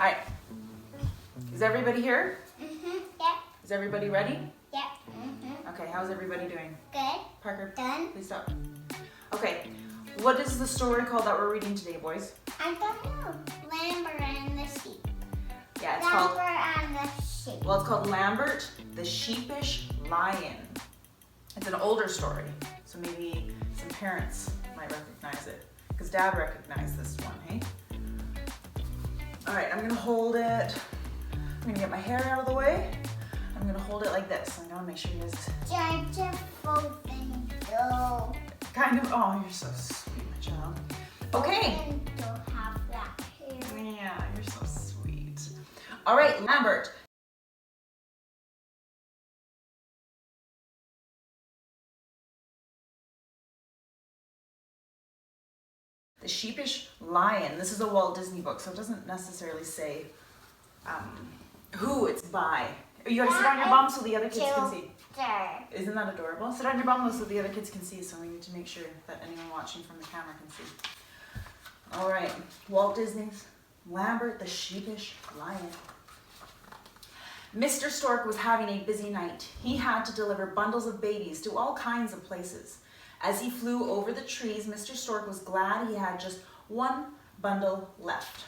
All right. Is everybody here? Yep. Is everybody ready? Yep. Okay, how's everybody doing? Good. Parker, Done. please stop. Okay, what is the story called that we're reading today, boys? I don't know. Lambert and the sheep. Yeah, it's Lambert called, and the sheep. well, it's called Lambert, the Sheepish Lion. It's an older story, so maybe some parents might recognize it, because Dad recognized this one, hey? All right, I'm gonna hold it. I'm gonna get my hair out of the way. I'm gonna hold it like this. I wanna make sure you guys Go. kind of, oh, you're so sweet, my child. Okay. Don't have that hair. Yeah, you're so sweet. All right, Lambert. The Sheepish Lion. This is a Walt Disney book, so it doesn't necessarily say who it's by. You gotta sit on your bum so the other kids can see. Isn't that adorable? Sit on your bum so the other kids can see, so we need to make sure that anyone watching from the camera can see. All right, Walt Disney's Lambert the Sheepish Lion. Mr. Stork was having a busy night. He had to deliver bundles of babies to all kinds of places. As he flew over the trees, Mr. Stork was glad he had just one bundle left.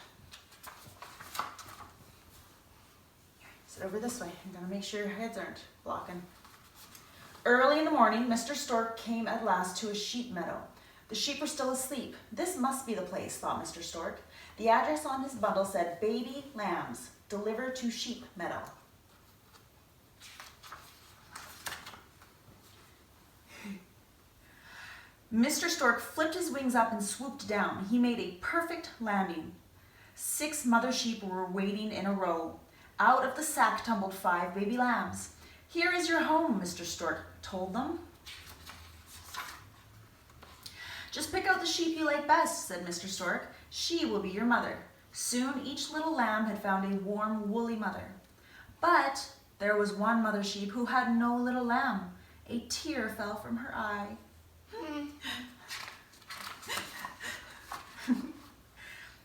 Sit over this way. I'm gonna make sure your heads aren't blocking. Early in the morning, Mr. Stork came at last to a sheep meadow. The sheep were still asleep. This must be the place, thought Mr. Stork. The address on his bundle said, "Baby lambs, deliver to sheep meadow." Mr. Stork flipped his wings up and swooped down. He made a perfect landing. 6 mother sheep were waiting in a row. Out of the sack tumbled 5 baby lambs. "Here is your home," Mr. Stork told them. "Just pick out the sheep you like best," said Mr. Stork. "She will be your mother." Soon each little lamb had found a warm, woolly mother. But there was one mother sheep who had no little lamb. A tear fell from her eye.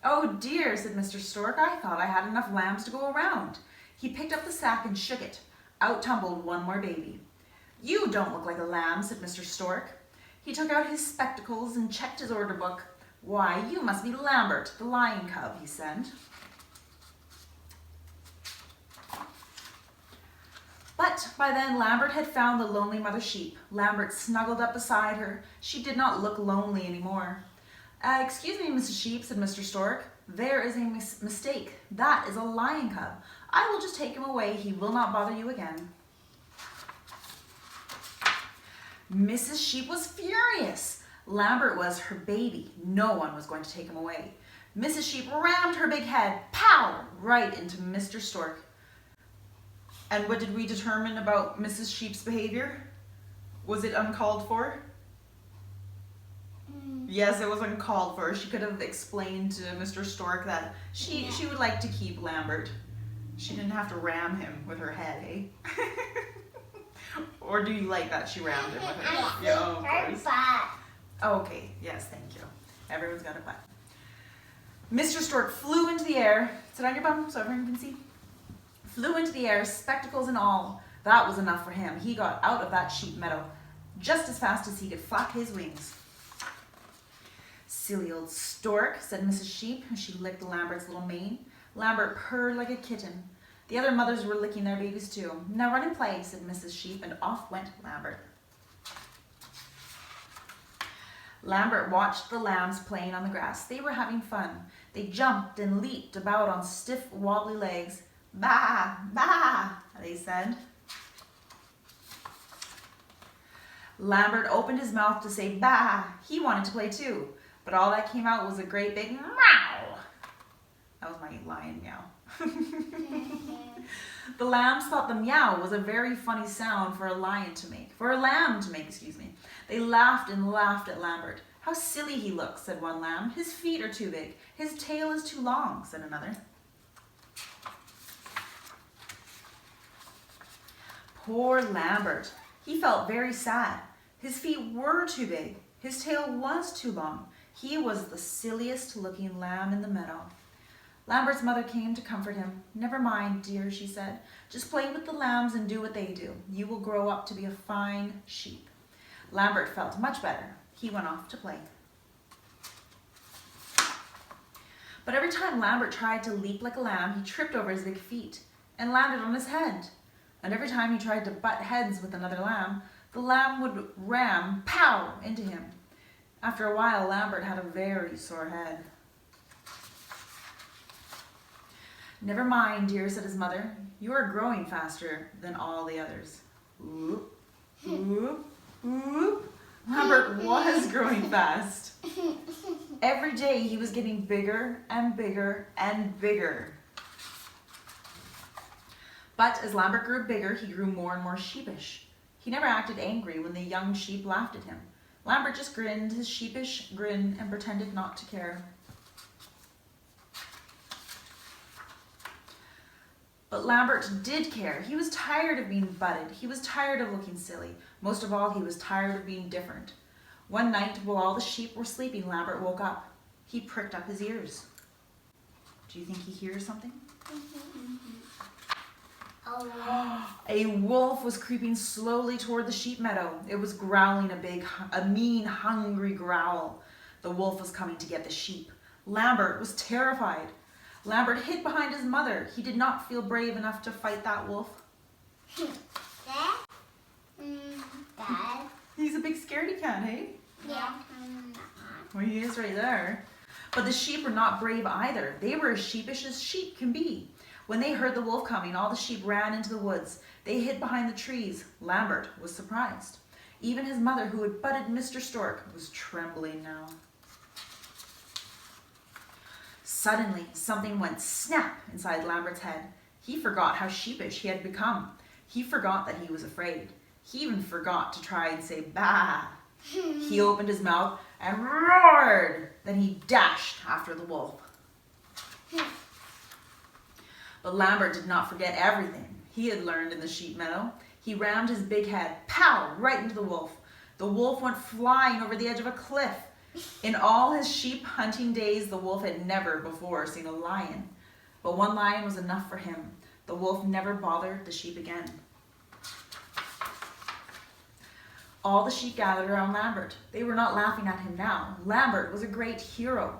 "Oh dear," said Mr. Stork, "I thought I had enough lambs to go around." He picked up the sack and shook it. Out tumbled one more baby. "You don't look like a lamb," said Mr. Stork. He took out his spectacles and checked his order book. "Why, you must be Lambert, the lion cub," he said. But by then Lambert had found the lonely mother sheep. Lambert snuggled up beside her. She did not look lonely anymore. "Excuse me, Mrs. Sheep," said Mr. Stork. "There is a mistake. That is a lion cub. I will just take him away. He will not bother you again." Mrs. Sheep was furious. Lambert was her baby. No one was going to take him away. Mrs. Sheep rammed her big head, pow, right into Mr. Stork. And what did we determine about Mrs. Sheep's behavior? Was it uncalled for? Yes, it was uncalled for. She could have explained to Mr. Stork that she would like to keep Lambert. She didn't have to ram him with her head, eh? Or do you like that she rammed him with her head? Yeah, of course. Okay, yes, thank you. Everyone's got a butt. Mr. Stork flew into the air. Sit on your bum so everyone can see. Flew into the air, spectacles and all. That was enough for him. He got out of that sheep meadow just as fast as he could flap his wings. "Silly old Stork," said Mrs. Sheep as she licked Lambert's little mane. Lambert purred like a kitten. The other mothers were licking their babies too. "Now run and play," said Mrs. Sheep, and off went Lambert. Lambert watched the lambs playing on the grass. They were having fun. They jumped and leaped about on stiff, wobbly legs. "Bah, bah," they said. Lambert opened his mouth to say bah. He wanted to play too, but all that came out was a great big meow. That was my lion meow. The lambs thought the meow was a very funny sound for a lamb to make, excuse me. They laughed and laughed at Lambert. "How silly he looks," said one lamb. "His feet are too big. His tail is too long," said another. Poor Lambert. He felt very sad. His feet were too big. His tail was too long. He was the silliest looking lamb in the meadow. Lambert's mother came to comfort him. "Never mind, dear," she said. "Just play with the lambs and do what they do. You will grow up to be a fine sheep." Lambert felt much better. He went off to play. But every time Lambert tried to leap like a lamb, he tripped over his big feet and landed on his head. And every time he tried to butt heads with another lamb, the lamb would ram, pow, into him. After a while, Lambert had a very sore head. "Never mind, dear," said his mother. "You are growing faster than all the others." Whoop, whoop, whoop. Lambert was growing fast. Every day he was getting bigger and bigger and bigger. But as Lambert grew bigger, he grew more and more sheepish. He never acted angry when the young sheep laughed at him. Lambert just grinned his sheepish grin and pretended not to care. But Lambert did care. He was tired of being butted. He was tired of looking silly. Most of all, he was tired of being different. One night, while all the sheep were sleeping, Lambert woke up. He pricked up his ears. Do you think he hears something? A wolf was creeping slowly toward the sheep meadow. It was growling a mean, hungry growl. The wolf was coming to get the sheep. Lambert was terrified. Lambert hid behind his mother. He did not feel brave enough to fight that wolf. Dad? He's a big scaredy cat, hey? Yeah. Well, he is right there. But the sheep were not brave either. They were as sheepish as sheep can be. When they heard the wolf coming, all the sheep ran into the woods. They hid behind the trees. Lambert was surprised. Even his mother, who had butted Mr. Stork, was trembling now. Suddenly, something went snap inside Lambert's head. He forgot how sheepish he had become. He forgot that he was afraid. He even forgot to try and say "bah." He opened his mouth and roared. Then he dashed after the wolf. But Lambert did not forget everything he had learned in the sheep meadow. He rammed his big head, pow, right into the wolf. The wolf went flying over the edge of a cliff. In all his sheep hunting days, the wolf had never before seen a lion. But one lion was enough for him. The wolf never bothered the sheep again. All the sheep gathered around Lambert. They were not laughing at him now. Lambert was a great hero.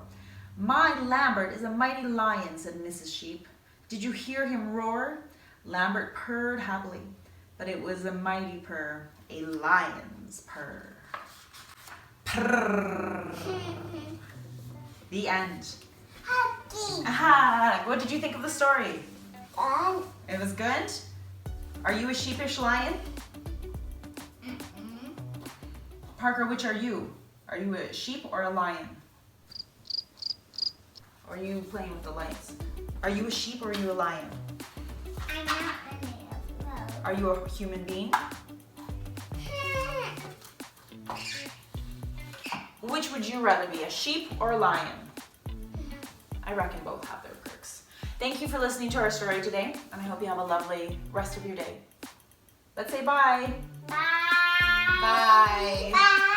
"My Lambert is a mighty lion," said Mrs. Sheep. "Did you hear him roar?" Lambert purred happily, but it was a mighty purr, a lion's purr. Purr. The end. Aha! What did you think of the story? It was good? Are you a sheepish lion? Parker, which are you? Are you a sheep or a lion? Or are you playing with the lights? Are you a sheep or are you a lion? I'm not any of those. Are you a human being? Which would you rather be, a sheep or a lion? I reckon both have their quirks. Thank you for listening to our story today, and I hope you have a lovely rest of your day. Let's say bye. Bye. Bye. Bye.